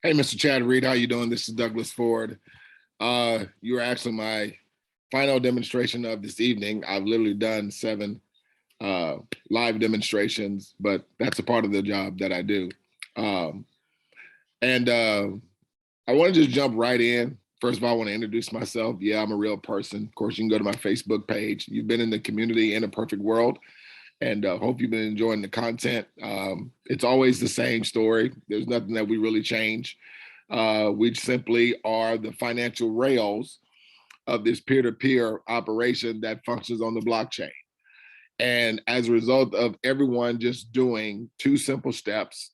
Hey, Mr. Chad Reed, how you doing? This is Douglas Ford. You were actually my final demonstration of this evening. I've literally done seven uh, live demonstrations, but that's a part of the job that I do. Um, and I want to just jump right in. First of all, I want to introduce myself. Yeah, I'm a real person. Of course, you can go to my Facebook page. You've been in the community in a perfect world, and hope you've been enjoying the content. It's always the same story. There's nothing that we really change. We simply are the financial rails of this peer-to-peer operation that functions on the blockchain. And as a result of everyone just doing two simple steps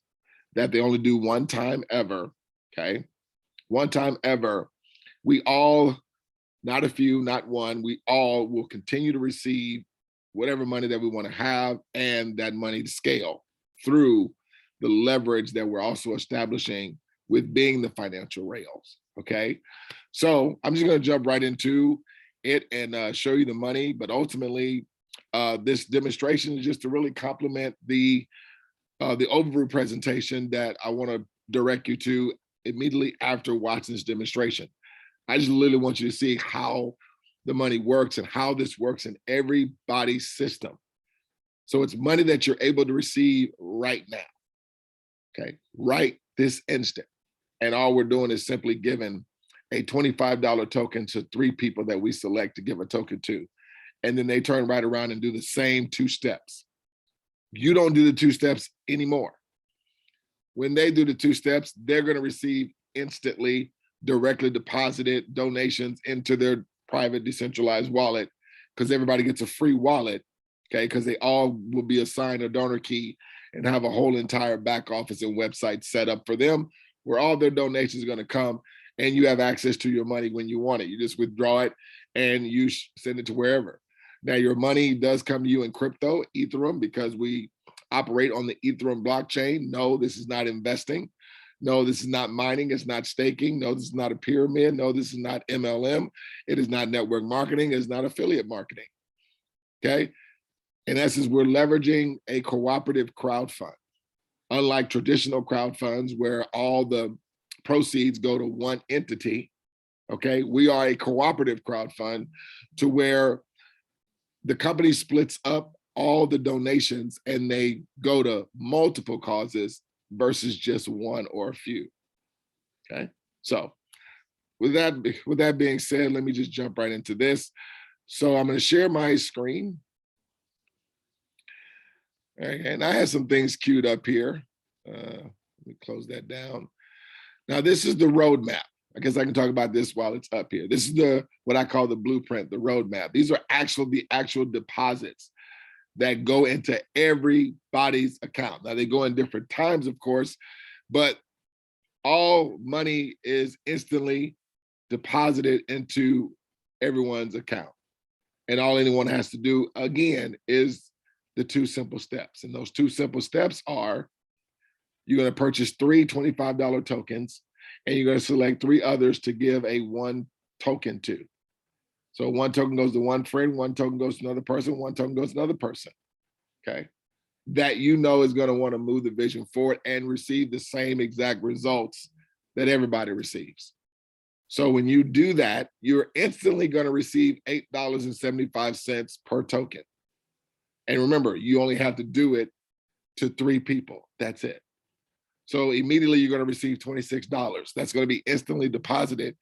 that they only do one time ever, okay? One time ever, we all, not a few, not one, we all will continue to receive whatever money that we want to have and that money to scale through the leverage that we're also establishing with being the financial rails. Okay. So I'm just going to jump right into it and show you the money. But ultimately, this demonstration is just to really complement the overview presentation that I want to direct you to immediately after watching this demonstration. I just literally want you to see how the money works and how this works in everybody's system. So it's money that you're able to receive right now, okay, right this instant. And all we're doing is simply giving a $25 token to three people that we select to give a token to. And then they turn right around and do the same two steps. You don't do the two steps anymore. When they do the two steps, they're going to receive instantly directly deposited donations into their private decentralized wallet because everybody gets a free wallet, okay? Because they all will be assigned a donor key and have a whole entire back office and website set up for them where all their donations are going to come and you have access to your money when you want it. You just withdraw it and you send it to wherever. Now, your money does come to you in crypto, Ethereum, because we operate on the Ethereum blockchain. No, this is not investing. No, this is not mining. It's not staking. No, this is not a pyramid. No, this is not MLM. It is not network marketing. It's not affiliate marketing. Okay. In essence, we're leveraging a cooperative crowd fund. Unlike traditional crowd funds where all the proceeds go to one entity, okay, we are a cooperative crowd fund to where the company splits up all the donations and they go to multiple causes versus just one or a few. Okay. So with that being said, let me just jump right into this. So I'm going to share my screen. And I have some things queued up here. Let me close that down. Now, this is the roadmap. I guess I can talk about this while it's up here. This is the what I call the blueprint, the roadmap. These are the actual deposits that go into everybody's account. Now, they go in different times, of course, but all money is instantly deposited into everyone's account. And all anyone has to do, again, is the two simple steps. And those two simple steps are you're going to purchase three $25 tokens, and you're going to select three others to give a one token to. So one token goes to one friend, one token goes to another person, one token goes to another person, okay? That you know is going to want to move the vision forward and receive the same exact results that everybody receives. So when you do that, you're instantly going to receive $8.75 per token. And remember, you only have to do it to three people. That's it. So immediately you're going to receive $26. That's going to be instantly deposited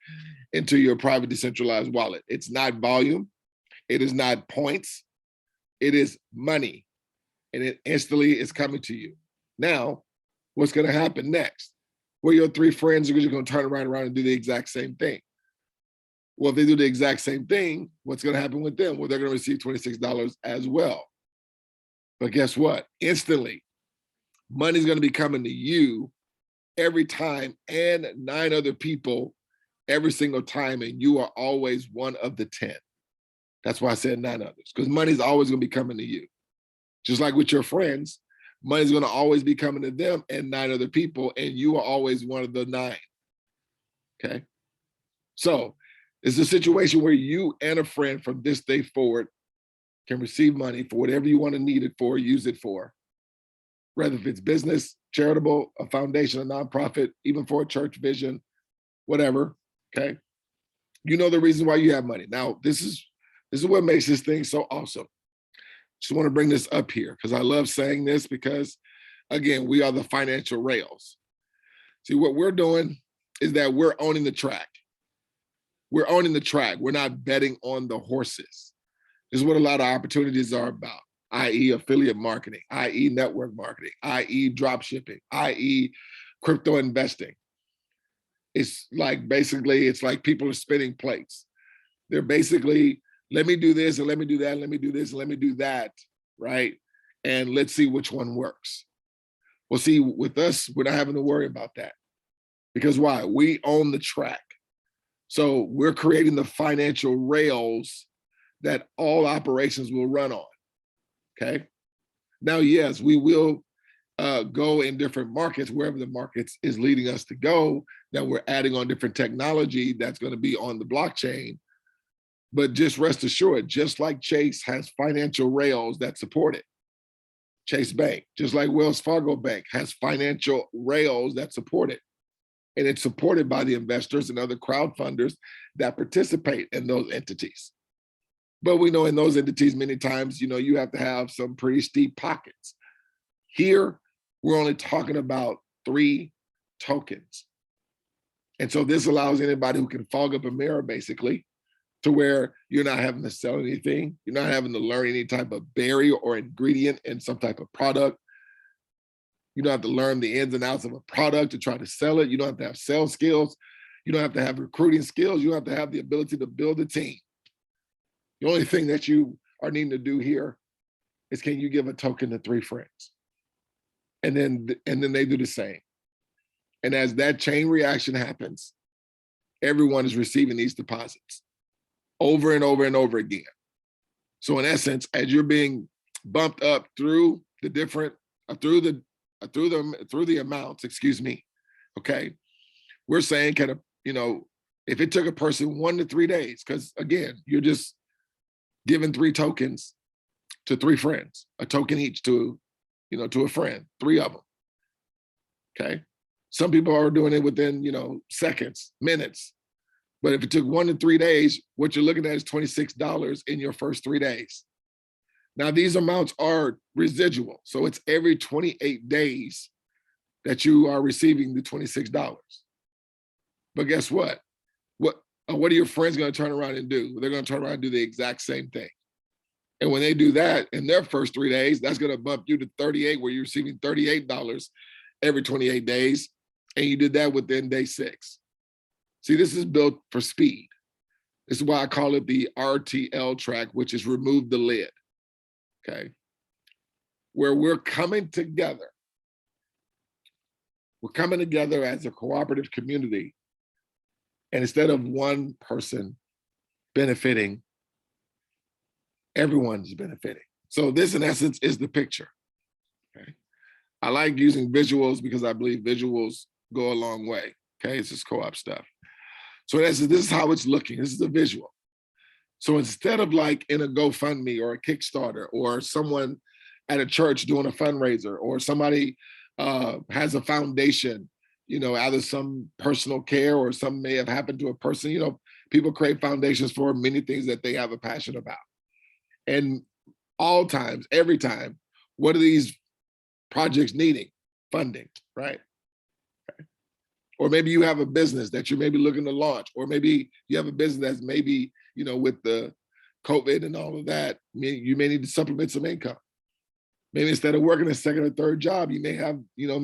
into your private decentralized wallet. It's not volume. It is not points. It is money. And it instantly is coming to you. Now, what's going to happen next? Well, your three friends are just going to turn around and do the exact same thing. Well, if they do the exact same thing, what's going to happen with them? Well, they're going to receive $26 as well. But guess what? Instantly, money's going to be coming to you every time and nine other people every single time. And you are always one of the 10. That's why I said nine others, because money's always going to be coming to you. Just like with your friends, money's going to always be coming to them and nine other people, and you are always one of the nine. Okay. So it's a situation where you and a friend from this day forward can receive money for whatever you want to need it for, use it for. whether if it's business, charitable, a foundation, a nonprofit, even for a church vision, whatever. Okay. You know the reason why you have money. Now, this is what makes this thing so awesome. Just want to bring this up here because I love saying this because, again, we are the financial rails. See, what we're doing is that we're owning the track. We're owning the track. We're not betting on the horses. This is what a lot of opportunities are about, i.e. affiliate marketing, i.e. network marketing, i.e. drop shipping, i.e. crypto investing. It's like basically, it's like people are spinning plates. They're basically, let me do this and let me do that, and let me do this and let me do that, right? And let's see which one works. Well, see, with us, we're not having to worry about that. Because why? We own the track. So we're creating the financial rails that all operations will run on, okay? Now, yes, we will go in different markets, wherever the markets is leading us to go. Now we're adding on different technology that's gonna be on the blockchain. But just rest assured, just like Chase has financial rails that support it, Chase Bank, just like Wells Fargo Bank has financial rails that support it. And it's supported by the investors and other crowdfunders that participate in those entities. But we know in those entities, many times, you have to have some pretty steep pockets. Here, we're only talking about 3 tokens. And so this allows anybody who can fog up a mirror, basically, to where you're not having to sell anything. You're not having to learn any type of barrier or ingredient in some type of product. You don't have to learn the ins and outs of a product to try to sell it. You don't have to have sales skills. You don't have to have recruiting skills. You don't have to have the ability to build a team. The only thing that you are needing to do here is, can you give a token to 3 friends? And then they do the same. And as that chain reaction happens, everyone is receiving these deposits over and over and over again. So in essence, as you're being bumped up through the different, through the amounts, excuse me, okay, we're saying, if it took a person 1 to 3 days, because again, you're just giving 3 tokens to 3 friends, a token each to a friend, 3 of them, okay? Some people are doing it within, seconds, minutes. But if it took 1 to 3 days, what you're looking at is $26 in your first 3 days. Now, these amounts are residual. So it's every 28 days that you are receiving the $26. But guess what? What are your friends going to turn around and do? They're going to turn around and do the exact same thing. And when they do that in their first 3 days, that's going to bump you to 38, where you're receiving $38 every 28 days. And you did that within day 6. See, this is built for speed. This is why I call it the RTL track, which is remove the lid, okay? Where we're coming together. We're coming together as a cooperative community. And instead of one person benefiting, everyone's benefiting. So this, in essence, is the picture, okay? I like using visuals because I believe visuals go a long way, okay? It's just co-op stuff. So this is how it's looking. This is a visual. So instead of like in a GoFundMe or a Kickstarter or someone at a church doing a fundraiser, or somebody has a foundation, either some personal care or something may have happened to a person, people create foundations for many things that they have a passion about. And all times, every time, what are these projects needing? Funding, right? Or maybe you have a business that you're maybe looking to launch, or maybe you have a business that's maybe, with the COVID and all of that, you may need to supplement some income. Maybe instead of working a second or third job, you may have,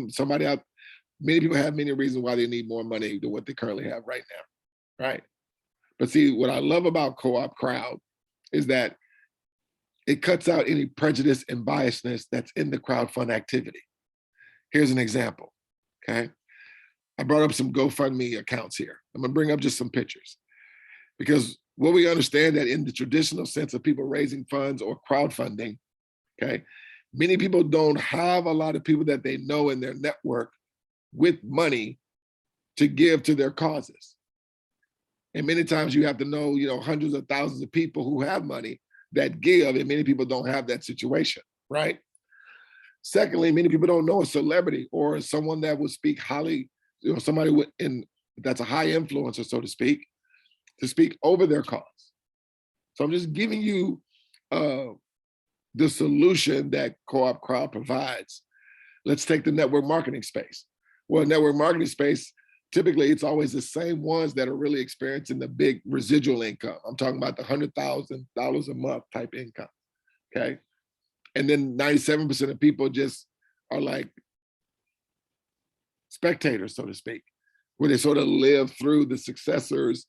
somebody out. Many people have many reasons why they need more money than what they currently have right now, right? But see, what I love about Co-op Crowd is that it cuts out any prejudice and biasness that's in the crowdfund activity. Here's an example, okay? I brought up some GoFundMe accounts here. I'm gonna bring up just some pictures, because what we understand that in the traditional sense of people raising funds or crowdfunding, okay, many people don't have a lot of people that they know in their network with money to give to their causes. And many times you have to know, hundreds of thousands of people who have money that give, and many people don't have that situation, right? Secondly, many people don't know a celebrity or someone that would speak highly, somebody that's a high influencer, so to speak over their cause. So I'm just giving you the solution that Co-op Crowd provides. Let's take the network marketing space. Well, network marketing space, typically it's always the same ones that are really experiencing the big residual income. I'm talking about the $100,000 a month type income, okay? And then 97% of people just are like spectators, so to speak, where they sort of live through the successors,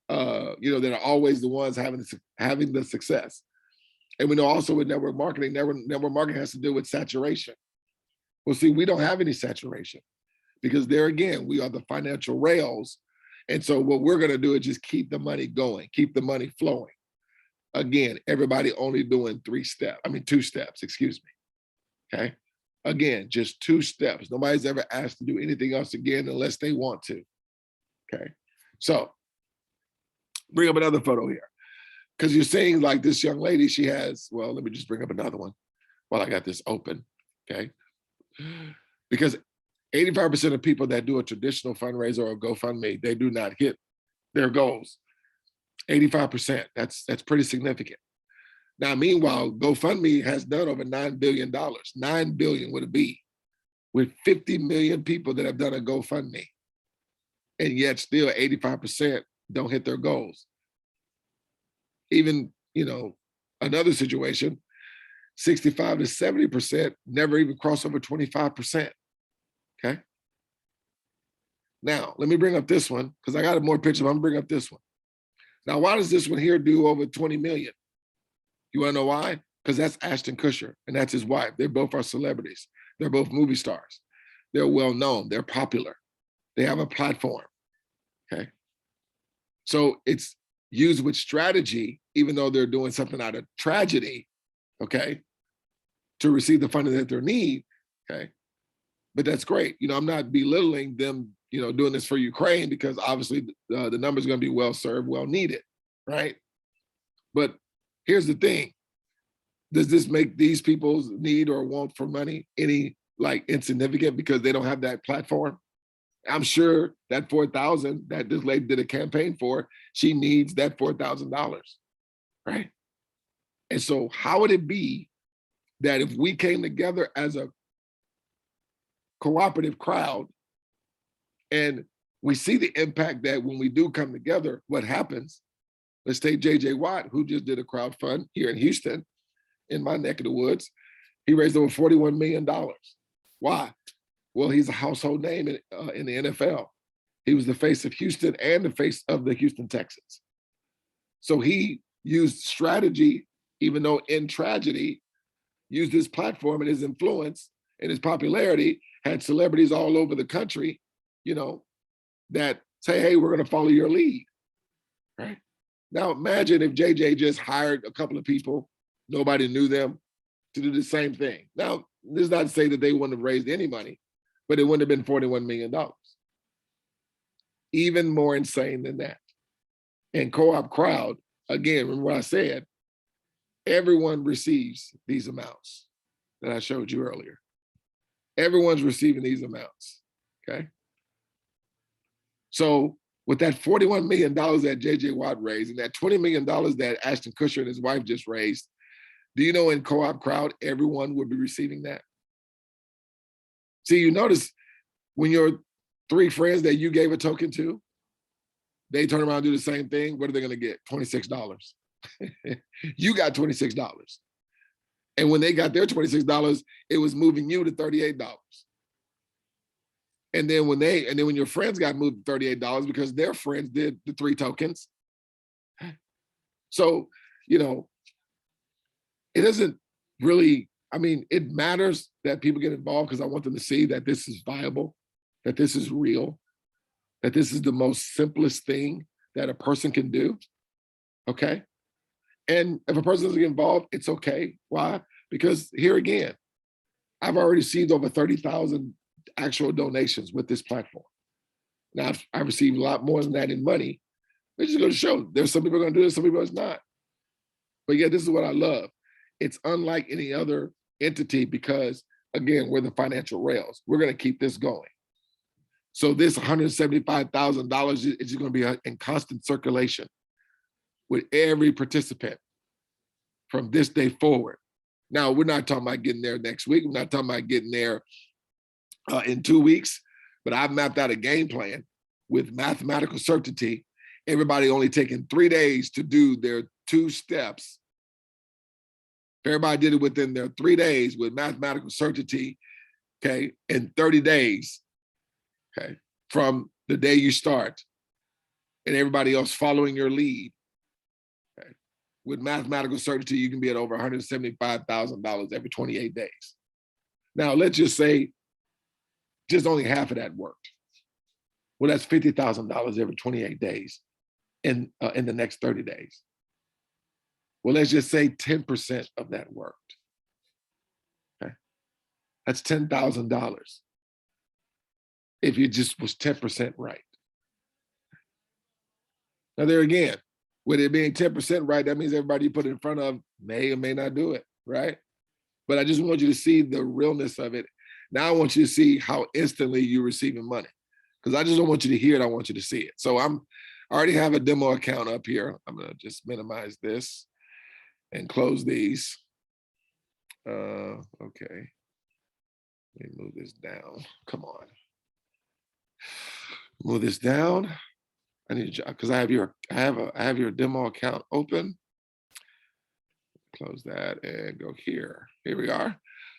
that are always the ones having the success. And we know also with network marketing has to do with saturation. Well, see, we don't have any saturation because there again, we are the financial rails. And so what we're going to do is just keep the money going, keep the money flowing. Again, everybody only doing 2 steps, excuse me. Okay. Again, just 2 steps. Nobody's ever asked to do anything else again unless they want to. Okay. So bring up another photo here. Because you're saying like this young lady, she has, well, let me just bring up another one while I got this open. Okay. Because 85% of people that do a traditional fundraiser or GoFundMe, they do not hit their goals. 85%, that's pretty significant. Now, meanwhile, GoFundMe has done over $9 billion, $9 billion with a B, with 50 million people that have done a GoFundMe. And yet still 85% don't hit their goals. Even, another situation, 65 to 70% never even cross over 25%, okay? Now, let me bring up this one, because I got more pictures, I'm gonna bring up this one. Now, why does this one here do over 20 million? You wanna know why? Because that's Ashton Kutcher, and that's his wife. They both are celebrities. They're both movie stars. They're well-known, they're popular. They have a platform, okay? So it's used with strategy, even though they're doing something out of tragedy, okay, to receive the funding that they need, okay? But that's great. I'm not belittling them, doing this for Ukraine, because obviously the numbers are gonna be well served, well needed, right? But here's the thing. Does this make these people's need or want for money any insignificant because they don't have that platform? I'm sure that $4,000 that this lady did a campaign for, she needs that $4,000, right? And so how would it be that if we came together as a cooperative crowd and we see the impact that when we do come together, what happens? Let's take JJ Watt, who just did a crowd fund here in Houston, in my neck of the woods. He raised over $41 million. Why? Well, he's a household name in the NFL. He was the face of Houston and the face of the Houston Texans. So he used strategy, even though in tragedy, used his platform and his influence and his popularity, had celebrities all over the country, that say, hey, we're going to follow your lead, right? Now imagine if JJ just hired a couple of people, nobody knew them, to do the same thing. Now, this is not to say that they wouldn't have raised any money, but it wouldn't have been $41 million. Even more insane than that. And Co-op Crowd, again, remember what I said, everyone receives these amounts that I showed you earlier. Everyone's receiving these amounts, okay? So with that $41 million that JJ Watt raised and that $20 million that Ashton Kutcher and his wife just raised, do you know in Co-op Crowd, everyone would be receiving that? See, you notice when your 3 friends that you gave a token to, they turn around and do the same thing, what are they gonna get? $26. You got $26. And when they got their $26, it was moving you to $38. And then when your friends got moved to $38 because their friends did the 3 tokens. So, it doesn't really, it matters that people get involved because I want them to see that this is viable, that this is real, that this is the most simplest thing that a person can do, okay? And if a person doesn't get involved, it's okay. Why? Because here again, I've already received over 30,000 actual donations with this platform. Now, I've received a lot more than that in money. It's just going to show there's some people going to do this, some people it's not. But yeah, this is what I love. It's unlike any other entity because again, we're the financial rails. We're going to keep this going. So this $175,000 is just going to be in constant circulation with every participant from this day forward. Now, we're not talking about getting there next week. We're not talking about getting there in 2 weeks, but I've mapped out a game plan with mathematical certainty. Everybody only taking 3 days to do their 2 steps. If everybody did it within their 3 days with mathematical certainty, okay, in 30 days, okay, from the day you start, and everybody else following your lead, okay, with mathematical certainty, you can be at over $175,000 every 28 days. Now, let's just say just only half of that worked. Well, that's $50,000 every 28 days in the next 30 days. Well, let's just say 10% of that worked. Okay, that's $10,000 if you just was 10% right. Now there again, with it being 10% right, that means everybody you put it in front of may or may not do it, right? But I just want you to see the realness of it. Now I want you to see how instantly you're receiving money, because I just don't want you to hear it, I want you to see it. So I already have a demo account up here. I'm gonna just minimize this and close these. Okay, let me move this down, come on. Move this down. I need to, because I have your demo account open. Close that and go here. Here we are.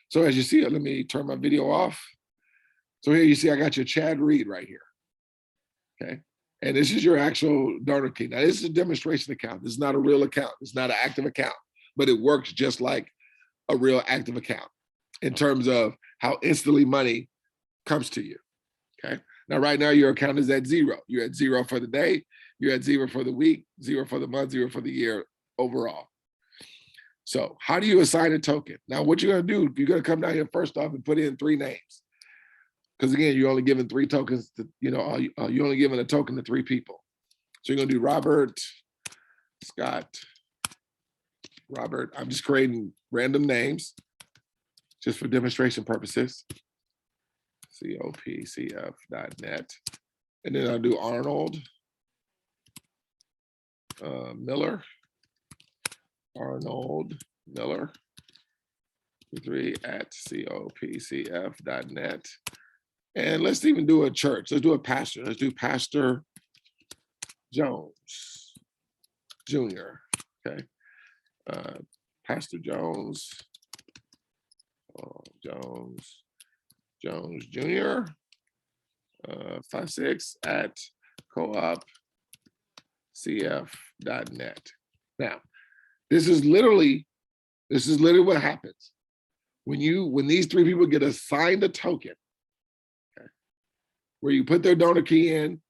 So as you see, let me turn my video off. So here you see I got your Chad Reed right here. Okay. And this is your actual donor key. Now this is a demonstration account. This is not a real account. It's not an active account, but it works just like a real active account in terms of how instantly money comes to you. Okay. Now, right now, your account is at 0. You're at 0 for the day. You're at 0 for the week, 0 for the month, 0 for the year overall. So how do you assign a token? Now, what you're going to do, you're going to come down here first off and put in 3 names. Because again, you're only giving 3 tokens to, you're only giving a token to 3 people. So you're going to do Robert, Scott, Robert. I'm just creating random names just for demonstration purposes. COPCF.net. And then I'll do Arnold Miller. Arnold Miller 3 at COPCF.net. And let's even do a church. Let's do a pastor. Let's do Pastor Jones Jr. Okay. Pastor Jones. Jones Jr. 56 at coopcf.net. Now, this is literally what happens when these 3 people get assigned a token, okay, where you put their donor key in,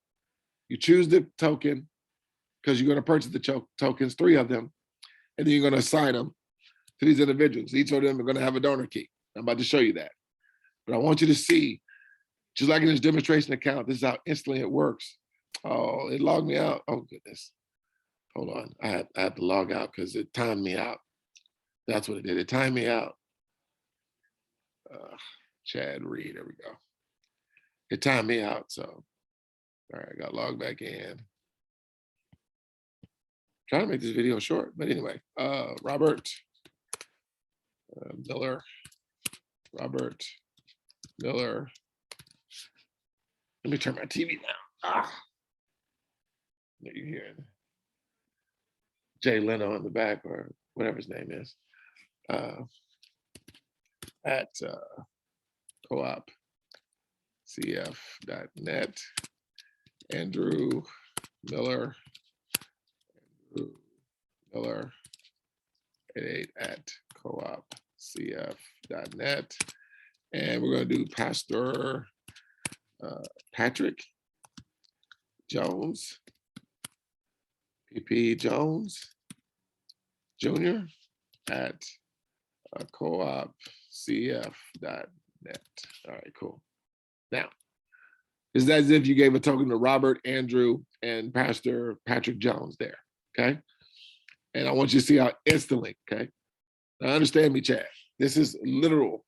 you choose the token because you're going to purchase the tokens, 3 of them, and then you're going to assign them to these individuals. Each of them are going to have a donor key. I'm about to show you that. But I want you to see, just like in this demonstration account, this is how instantly it works. Oh, it logged me out. Oh, goodness. Hold on. I had to log out because it timed me out. That's what it did. It timed me out. Chad Reed, there we go. It timed me out, so. All right, I got logged back in. Trying to make this video short, but anyway, Robert Miller. Robert Miller. Let me turn my TV down. There you hear it. Jay Leno in the back, or whatever his name is, at coopcf.net. Andrew Miller 88 at coopcf.net. And we're going to do Pastor Patrick Jones, PP Jones Jr. at coopcf.net. All right, cool. Now, it's as if you gave a token to Robert, Andrew, and Pastor Patrick Jones there, okay? And I want you to see how instantly, okay? Now understand me, Chad. This is literal.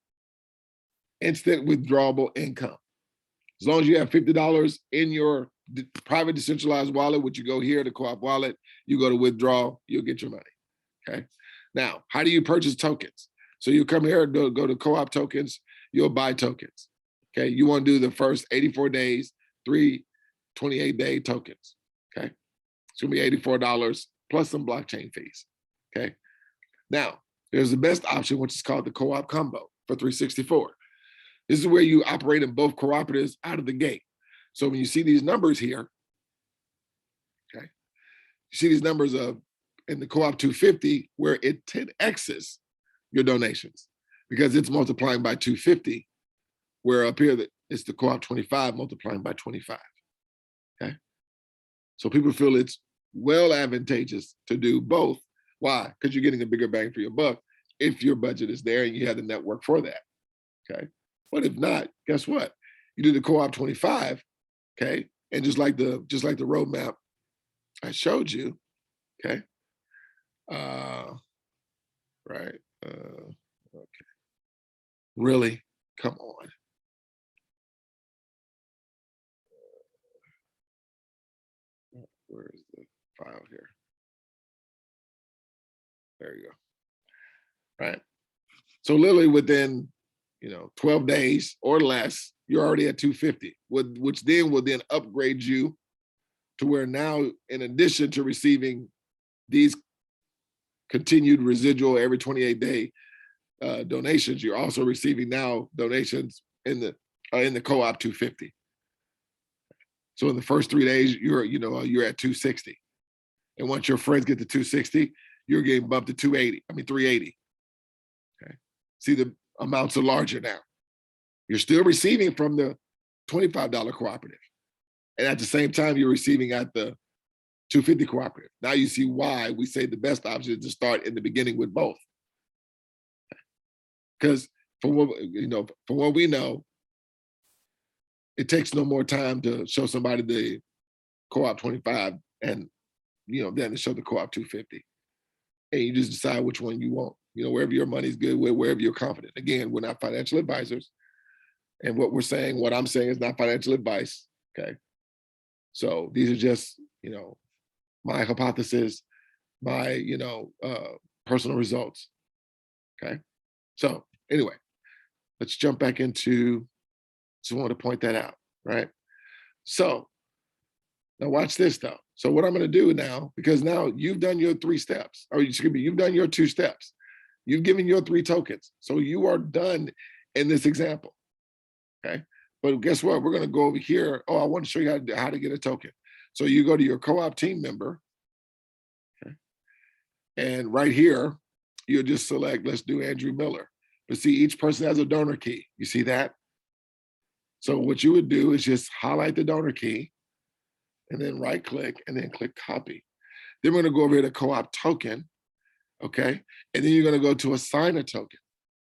instant withdrawable income. As long as you have $50 in your private decentralized wallet, which you go here to Co-op Wallet, you go to withdraw, you'll get your money. Okay. Now, how do you purchase tokens? So you come here, go to Co-op tokens, you'll buy tokens. Okay. You want to do the first 84 days, 3 28-day tokens. Okay. It's going to be $84 plus some blockchain fees. Okay. Now, there's the best option, which is called the Co-op combo for 364. This is where you operate in both cooperatives out of the gate. So when you see these numbers here, okay, you see these numbers of in the Co-op 250 where it 10x's your donations because it's multiplying by 250, where up here it's the Co-op 25 multiplying by 25. Okay, so people feel it's well advantageous to do both. Why? Because you're getting a bigger bang for your buck if your budget is there and you have the network for that. Okay. But if not, guess what? You do the Co-op 25, okay? And just like the roadmap I showed you, okay? Right. Okay. Really? Come on. Where is the file here? There you go. Right. So literally within 12 days or less, you're already at 250, which then will then upgrade you to where now, in addition to receiving these continued residual every 28-day donations, you're also receiving now donations in the Co-op 250. So in the first 3 days, you're at 260, and once your friends get to 260, you're getting bumped to 380. Okay, see the amounts are larger now. You're still receiving from the $25 cooperative. And at the same time, you're receiving at the 250 cooperative. Now you see why we say the best option is to start in the beginning with both. Because from what we know, it takes no more time to show somebody the Co-op 25 and then to show the Co-op 250. And you just decide which one you want. Wherever your money's good, wherever you're confident. Again, we're not financial advisors. And what I'm saying is not financial advice. Okay. So these are just, my hypothesis, my, personal results. Okay. So anyway, let's jump back into, just wanted to point that out, right? So now watch this though. So what I'm going to do now, because now you've done your 3 steps, or you've done your 2 steps. You've given your 3 tokens. So you are done in this example. Okay. But guess what? We're going to go over here. Oh, I want to show you how to get a token. So you go to your Co-op team member. Okay. And right here, you'll just select, let's do Andrew Miller. But see, each person has a donor key. You see that? So what you would do is just highlight the donor key and then right click and then click copy. Then we're going to go over here to Co-op token. Okay. And then you're going to go to assign a token.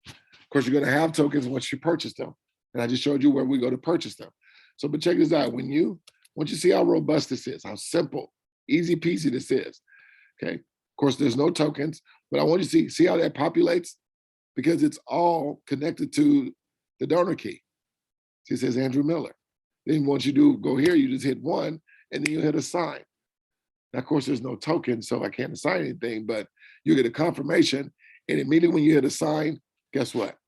Of course, you're going to have tokens once you purchase them. And I just showed you where we go to purchase them. So, but check this out. Once you see how robust this is, how simple, easy peasy this is. Okay. Of course, there's no tokens, but I want you to see how that populates, because it's all connected to the donor key. See, it says Andrew Miller. Then once you go here, you just hit 1 and then you hit assign. Now, of course, there's no token, so I can't assign anything, but you get a confirmation. And immediately when you hit assign, guess what?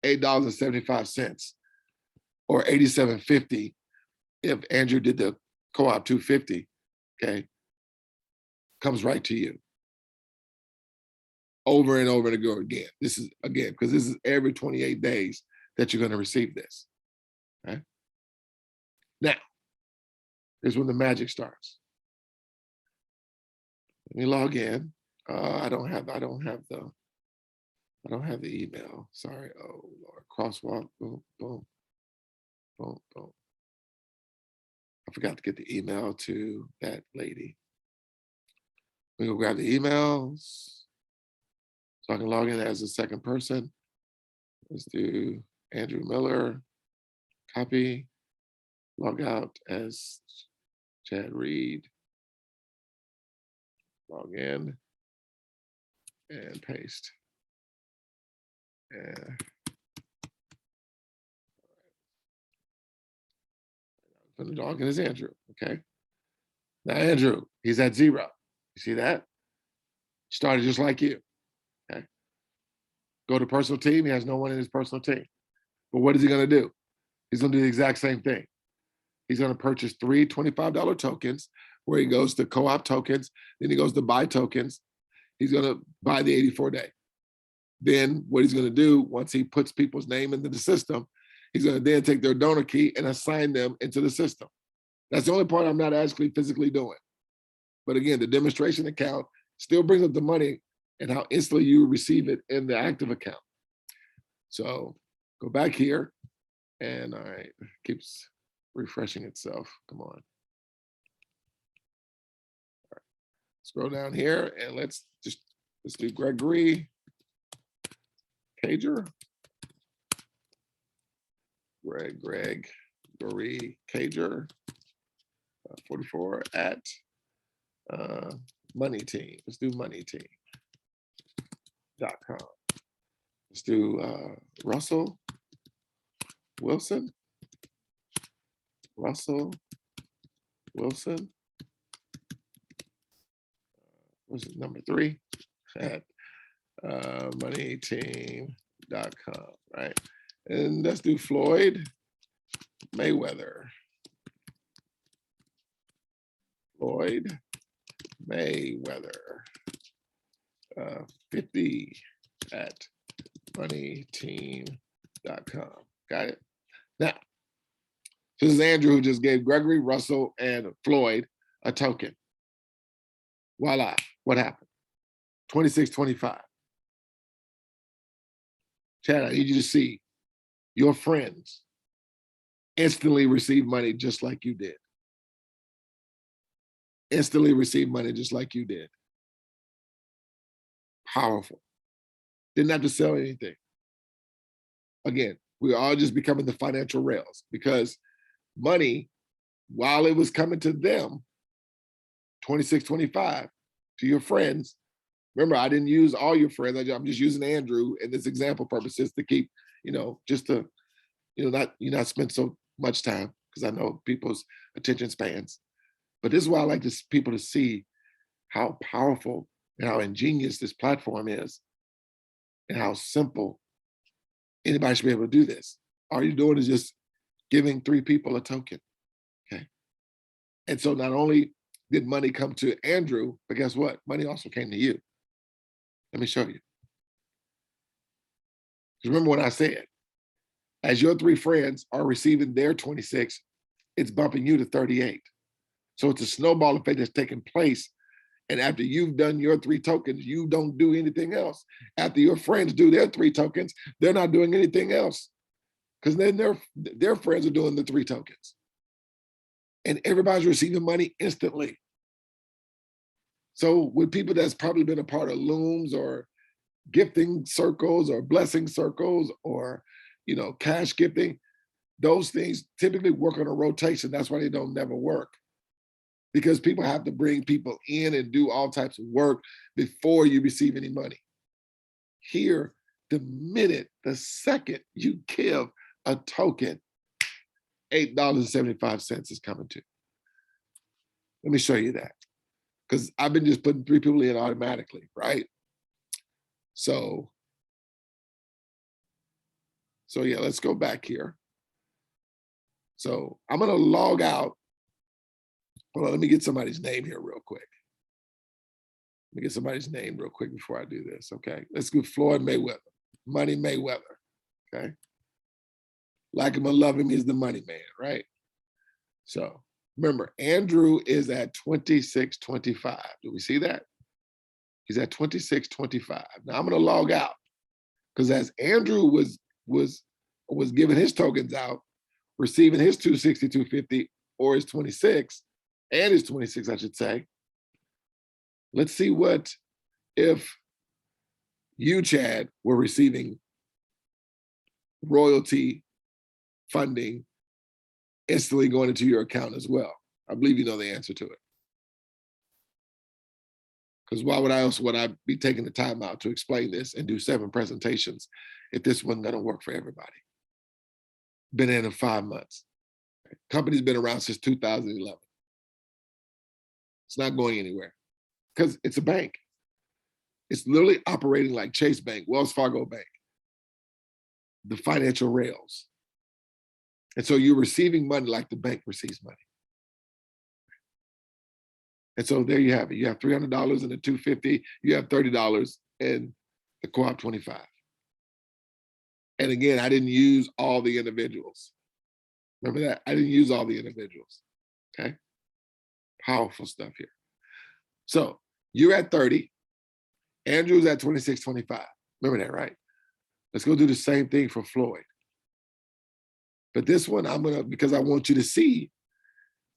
$8.75 or $87.50 if Andrew did the Co-op 250, okay, comes right to you. Over and over and over again. This is, again, because this is every 28 days that you're going to receive this. Okay? Now, here's when the magic starts. Let me log in. I don't have the email. Sorry. Oh Lord. Crosswalk. Boom, boom, boom, boom. I forgot to get the email to that lady. We go grab the emails so I can log in as a second person. Let's do Andrew Miller, copy, log out as Chad Reed, log in, and paste. And And the dog is Andrew. Okay. Now Andrew, he's at 0. You see that? Started just like you. Okay. Go to personal team. He has no one in his personal team. But what is he going to do? He's going to do the exact same thing. He's going to purchase 3 $25 tokens where he goes to co-op tokens. Then he goes to buy tokens. He's going to buy the 84-day. Then what he's going to do once he puts people's name into the system, he's going to then take their donor key and assign them into the system. That's the only part I'm not actually physically doing. But again, the demonstration account still brings up the money and how instantly you receive it in the active account. So go back here and all right, keeps refreshing itself. Come on. All right. Scroll down here and let's do Gregory Cager. Gregory Cager, 44 at Money Team. Let's do moneyteam.com. Let's do Russell Wilson. What's it, number 3 at moneyteam.com, right? And let's do Floyd Mayweather. 50 at moneyteam.com. Got it? Now, this is Andrew who just gave Gregory, Russell, and Floyd a token. Voila, what happened? 26.25. Chad, I need you to see your friends instantly receive money just like you did. Instantly receive money just like you did. Powerful. Didn't have to sell anything. Again, we're all just becoming the financial rails because money, while it was coming to them, 26.25 to your friends. Remember, I didn't use all your friends. I'm just using Andrew in this example purposes to keep, just to, not spend so much time because I know people's attention spans. But this is why I like people to see how powerful and how ingenious this platform is and how simple anybody should be able to do this. All you're doing is just giving 3 people a token, okay? And so not only did money come to Andrew, but guess what? Money also came to you. Let me show you. Remember what I said, as your 3 friends are receiving their 26, it's bumping you to 38. So it's a snowball effect that's taking place. And after you've done your 3 tokens, you don't do anything else. After your friends do their 3 tokens, they're not doing anything else because then their friends are doing the 3 tokens. And everybody's receiving money instantly. So with people that's probably been a part of Looms or gifting circles or blessing circles or, cash gifting, those things typically work on a rotation. That's why they don't never work. Because people have to bring people in and do all types of work before you receive any money. Here, the second you give a token, $8.75 is coming to. Let me show you that. Because I've been just putting 3 people in automatically, right? So yeah, let's go back here. So I'm gonna log out. Hold on, let me get somebody's name here real quick. Let me get somebody's name real quick before I do this, okay? Let's go Floyd Mayweather, Money Mayweather, okay? Like him or love him, he's the money man, right? So remember, Andrew is at 26.25. Do we see that? He's at 26.25. Now I'm gonna log out because as Andrew was giving his tokens out, receiving his 262.50 or his 26, and his 26, I should say. Let's see what if you, Chad, were receiving royalty funding instantly going into your account as well. I believe you know the answer to it. Because why would I be taking the time out to explain this and do 7 presentations if this wasn't going to work for everybody? Been in 5 months. Company's been around since 2011. It's not going anywhere because it's a bank. It's literally operating like Chase Bank, Wells Fargo Bank, the financial rails. And so you're receiving money like the bank receives money. And so there you have it. You have $300 in the 250. You have $30 in the co-op 25. And again, I didn't use all the individuals. Remember that? I didn't use all the individuals. Okay. Powerful stuff here. So you're at 30. Andrew's at 26.25. Remember that, right? Let's go do the same thing for Floyd. But this one, I'm going to, because I want you to see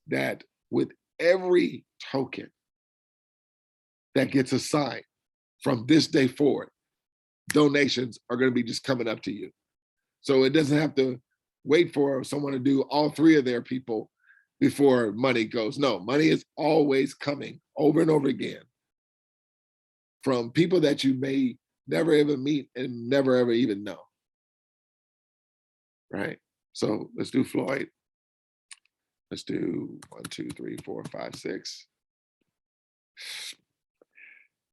that with every token that gets assigned from this day forward, donations are going to be just coming up to you. So it doesn't have to wait for someone to do all three of their people before money goes. No, money is always coming over and over again from people that you may never ever meet and never ever even know. Right? So let's do Floyd. Let's do 1, 2, 3, 4, 5, 6.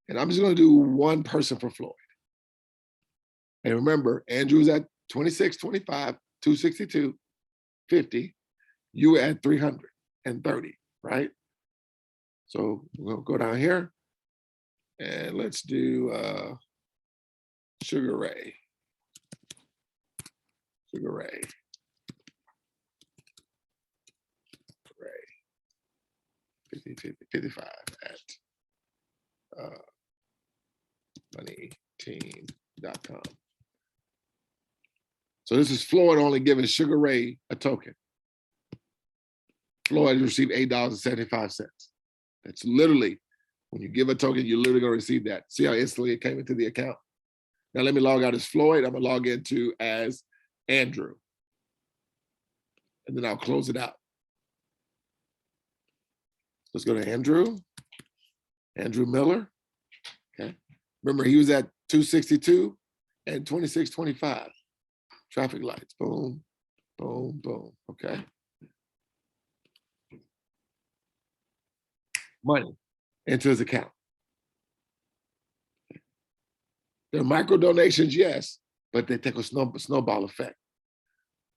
And I'm just going to do one person for Floyd. And remember, Andrew's at 26, 25, 262, 50. You were at 330, right? So we'll go down here and let's do Sugar Ray. Sugar Ray. Ray. 50, 50, 55 at moneyteam.com. So this is Floyd only giving Sugar Ray a token. Floyd received $8.75. That's literally, when you give a token, you're literally gonna receive that. See how instantly it came into the account? Now let me log out as Floyd. I'm gonna log into as Andrew. And then I'll close it out. Let's go to Andrew. Andrew Miller. Okay. Remember, he was at 262 and 26.25. Traffic lights. Boom, boom, boom. Okay. Money into his account. They're micro donations, yes, but they take a snowball effect.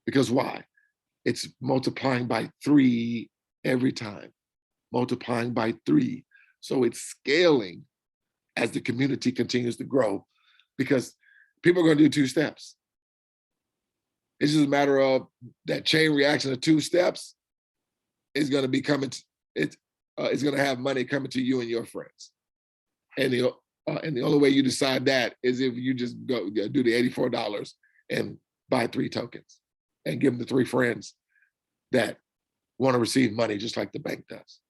Because why? It's multiplying by 3 every time. Multiplying by 3. So it's scaling as the community continues to grow, because people are going to do 2 steps. It's just a matter of that chain reaction of 2 steps is going to be coming. It's going to have money coming to you and your friends. And the only way you decide that is if you just go do the $84 and buy 3 tokens and give them to 3 friends that want to receive money just like the bank does.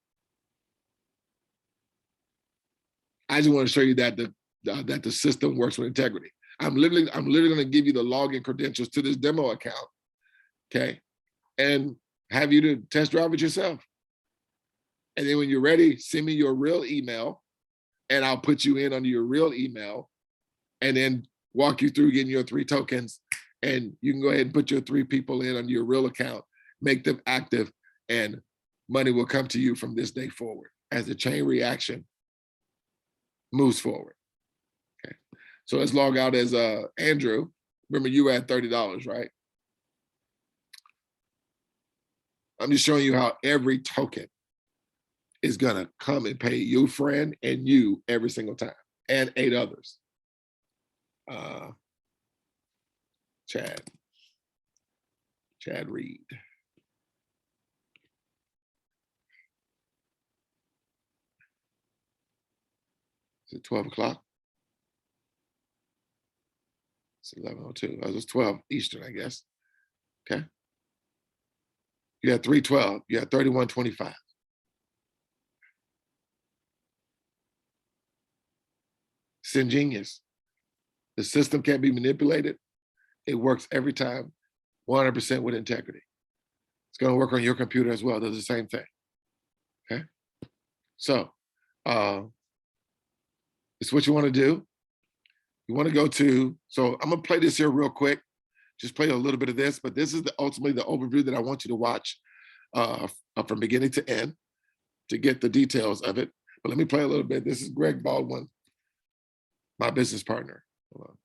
I just want to show you that the system works with integrity. I'm literally going to give you the login credentials to this demo account, okay, and have you to test drive it yourself. And then when you're ready, send me your real email, and I'll put you in under your real email, and then walk you through getting your 3 tokens, and you can go ahead and put your 3 people in on your real account, make them active, and money will come to you from this day forward as the chain reaction moves forward. Okay, so let's log out as Andrew. Remember, you were at $30, right? I'm just showing you how every token is gonna come and pay you, friend, and you every single time, and 8 others. Chad Reed. Is it 12 o'clock? It's 11:02. It was 12 Eastern, I guess. Okay. You had 312. You had 31.25. It's ingenious. The system can't be manipulated. It works every time, 100% with integrity. It's going to work on your computer as well. Does the same thing. Okay. So, it's what you want to do. You want to go to, so I'm going to play this here real quick. Just play a little bit of this, but this is ultimately the overview that I want you to watch. from beginning to end to get the details of it. But let me play a little bit. This is Greg Baldwin, my business partner. Hold on.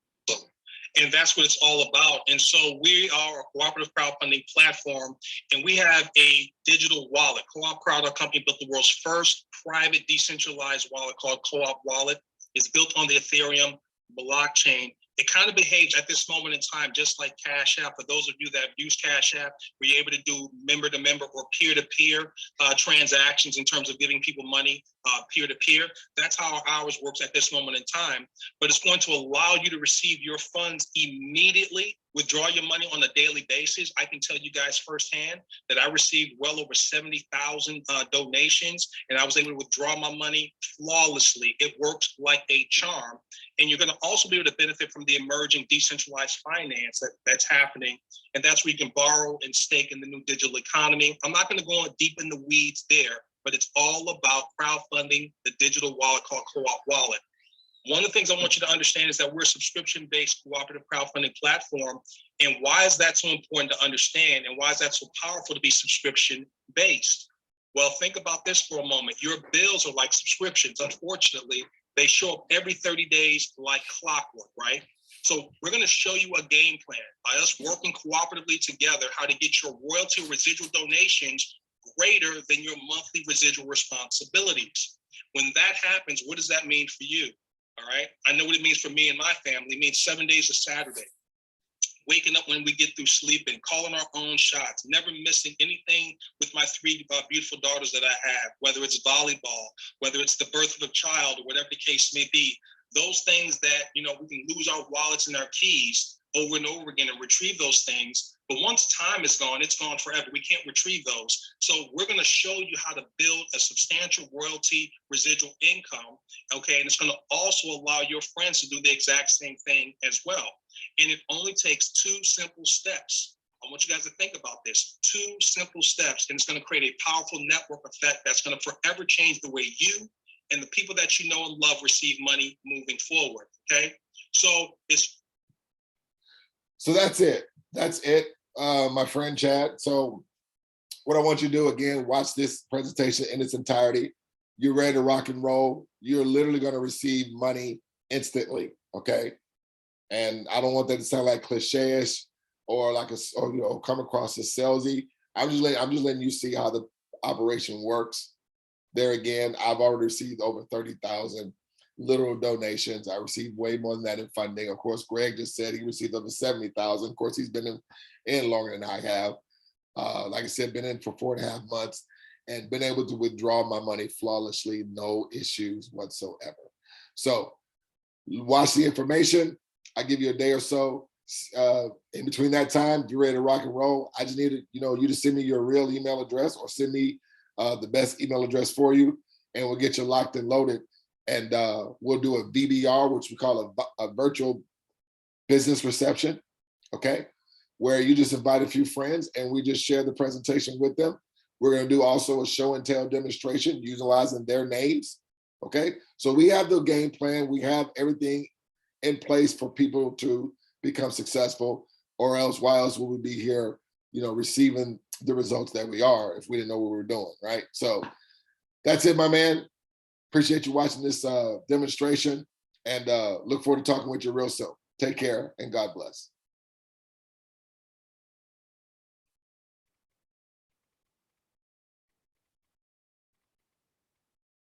And that's what it's all about. And so we are a cooperative crowdfunding platform, and we have a digital wallet. Co-op Crowd, our company, built the world's first private decentralized wallet called Co-op Wallet. It's built on the Ethereum blockchain. It kind of behaves at this moment in time just like Cash App. For those of you that have used Cash App, we're able to do member-to-member or peer-to-peer transactions in terms of giving people money peer-to-peer. That's how ours works at this moment in time. But it's going to allow you to receive your funds immediately, withdraw your money on a daily basis. I can tell you guys firsthand that I received well over 70,000 donations, and I was able to withdraw my money flawlessly. It works like a charm. And you're going to also be able to benefit from the emerging decentralized finance that's happening. And that's where you can borrow and stake in the new digital economy. I'm not going to go deep in the weeds there, but it's all about crowdfunding the digital wallet called Co-op Wallet. One of the things I want you to understand is that we're a subscription-based cooperative crowdfunding platform. And why is that so important to understand? And why is that so powerful to be subscription-based? Well, think about this for a moment. Your bills are like subscriptions. Unfortunately, they show up every 30 days like clockwork, right? So we're going to show you a game plan by us working cooperatively together how to get your royalty residual donations greater than your monthly residual responsibilities. When that happens, what does that mean for you? All right. I know what it means for me and my family. It means 7 days of Saturday, waking up when we get through sleeping, calling our own shots, never missing anything with my three beautiful daughters that I have, whether it's volleyball, whether it's the birth of a child, or whatever the case may be. Those things that, we can lose our wallets and our keys over and over again and retrieve those things. But once time is gone, it's gone forever. We can't retrieve those. So we're going to show you how to build a substantial royalty residual income. Okay. And it's going to also allow your friends to do the exact same thing as well. And it only takes 2 simple steps. I want you guys to think about this. 2 simple steps, and it's going to create a powerful network effect that's going to forever change the way you and the people that you know and love receive money moving forward. Okay. So that's it. That's it, my friend Chad. So what I want you to do, again, watch this presentation in its entirety. You're ready to rock and roll. You're literally going to receive money instantly, okay? And I don't want that to sound like cliche-ish or come across as salesy. I'm just letting you see how the operation works. There again, I've already received over 30,000 literal donations. I received way more than that in funding. Of course, Greg just said he received over 70,000. Of course, he's been in longer than I have. Like I said, been in for 4.5 months and been able to withdraw my money flawlessly, no issues whatsoever. So watch the information. I give you a day or so. In between that time, you're ready to rock and roll. I just needed, you to send me your real email address or send me the best email address for you, and we'll get you locked and loaded. And we'll do a VBR, which we call a virtual business reception, okay? Where you just invite a few friends and we just share the presentation with them. We're gonna do also a show and tell demonstration utilizing their names, okay? So we have the game plan. We have everything in place for people to become successful, or else why else would we be here, receiving the results that we are if we didn't know what we were doing, right? So that's it, my man. Appreciate you watching this demonstration, and look forward to talking with you real soon. Take care and God bless.